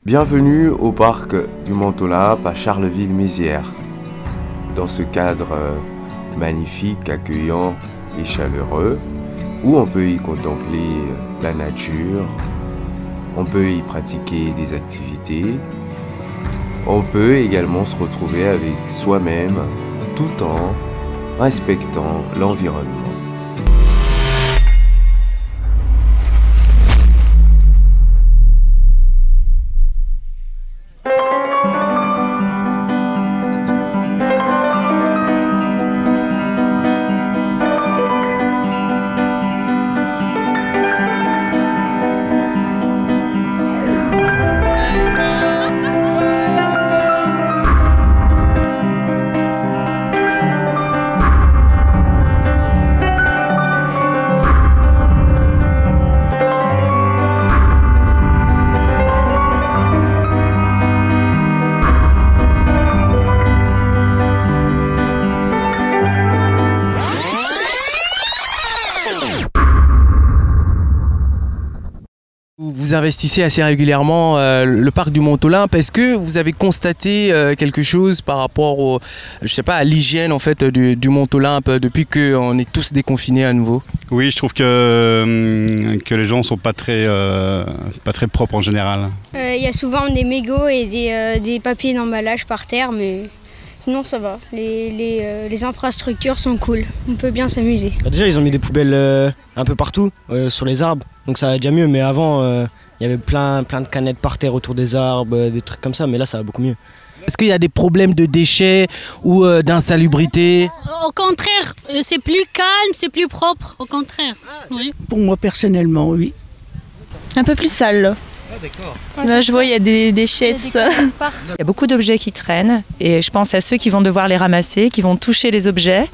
Bienvenue au parc du Mont-Olympe à Charleville-Mézières. Dans ce cadre magnifique, accueillant et chaleureux, où on peut y contempler la nature, on peut y pratiquer des activités, on peut également se retrouver avec soi-même tout en respectant l'environnement. Vous investissez assez régulièrement le parc du Mont-Olympe. Est-ce que vous avez constaté quelque chose par rapport je sais pas, à l'hygiène en fait du Mont-Olympe depuis qu'on est tous déconfinés à nouveau? Oui, je trouve que les gens sont pas très propres en général. Il y a souvent des mégots et des papiers d'emballage par terre, mais sinon ça va. Les infrastructures sont cool, on peut bien s'amuser. Déjà ils ont mis des poubelles un peu partout, sur les arbres, donc ça va déjà mieux, mais avant il y avait plein de canettes par terre autour des arbres, des trucs comme ça, mais là ça va beaucoup mieux. Est-ce qu'il y a des problèmes de déchets ou d'insalubrité? Au contraire, c'est plus calme, c'est plus propre, au contraire. Oui. Pour moi personnellement, oui. Un peu plus sale. Ah, d'accord. Là, je vois, il y a des déchets, tout ça. Il y a beaucoup d'objets qui traînent et je pense à ceux qui vont devoir les ramasser, qui vont toucher les objets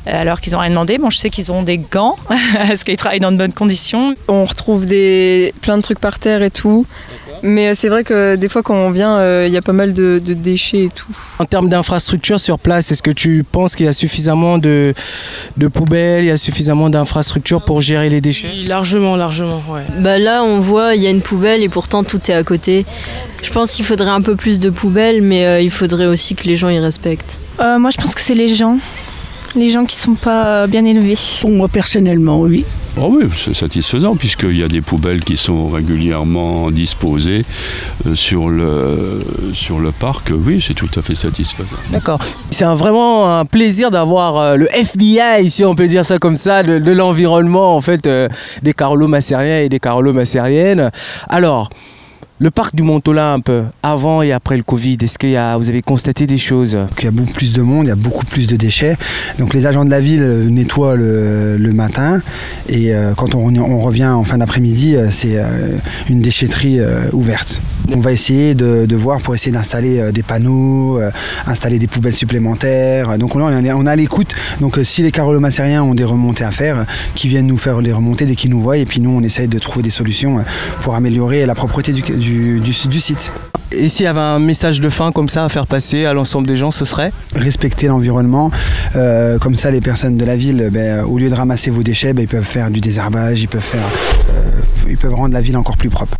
alors qu'ils n'ont rien demandé. Bon, je sais qu'ils ont des gants parce qu'ils travaillent dans de bonnes conditions. On retrouve plein de trucs par terre et tout. Mais c'est vrai que des fois quand on vient, il y a pas mal de déchets et tout. En termes d'infrastructures sur place, est-ce que tu penses qu'il y a suffisamment de poubelles, il y a suffisamment d'infrastructures pour gérer les déchets? Oui, largement, ouais. Bah là, on voit, il y a une poubelle et pourtant tout est à côté. Je pense qu'il faudrait un peu plus de poubelles, mais il faudrait aussi que les gens y respectent. Moi, je pense que c'est les gens qui sont pas bien élevés. Pour moi personnellement, oui. Oh oui, c'est satisfaisant puisqu'il y a des poubelles qui sont régulièrement disposées sur le parc. Oui, c'est tout à fait satisfaisant. D'accord. C'est vraiment un plaisir d'avoir le FBI, si on peut dire ça comme ça, de l'environnement en fait, des Carolo-Massériens et des Carolo-Massériennes. Alors, le parc du Mont-Olympe, avant et après le Covid, est-ce que vous avez constaté des choses? Il y a beaucoup plus de monde, il y a beaucoup plus de déchets. Donc les agents de la ville nettoient le matin et quand on revient en fin d'après-midi, c'est une déchetterie ouverte. On va essayer de voir pour essayer d'installer des panneaux, installer des poubelles supplémentaires. Donc là, on est à l'écoute. Donc si les Carolo-Massériens ont des remontées à faire, qu'ils viennent nous faire les remontées dès qu'ils nous voient. Et puis nous, on essaye de trouver des solutions pour améliorer la propreté du site. Et s'il y avait un message de fin comme ça à faire passer à l'ensemble des gens, ce serait? Respecter l'environnement. Comme ça, les personnes de la ville, au lieu de ramasser vos déchets, ils peuvent faire du désherbage, ils peuvent rendre la ville encore plus propre.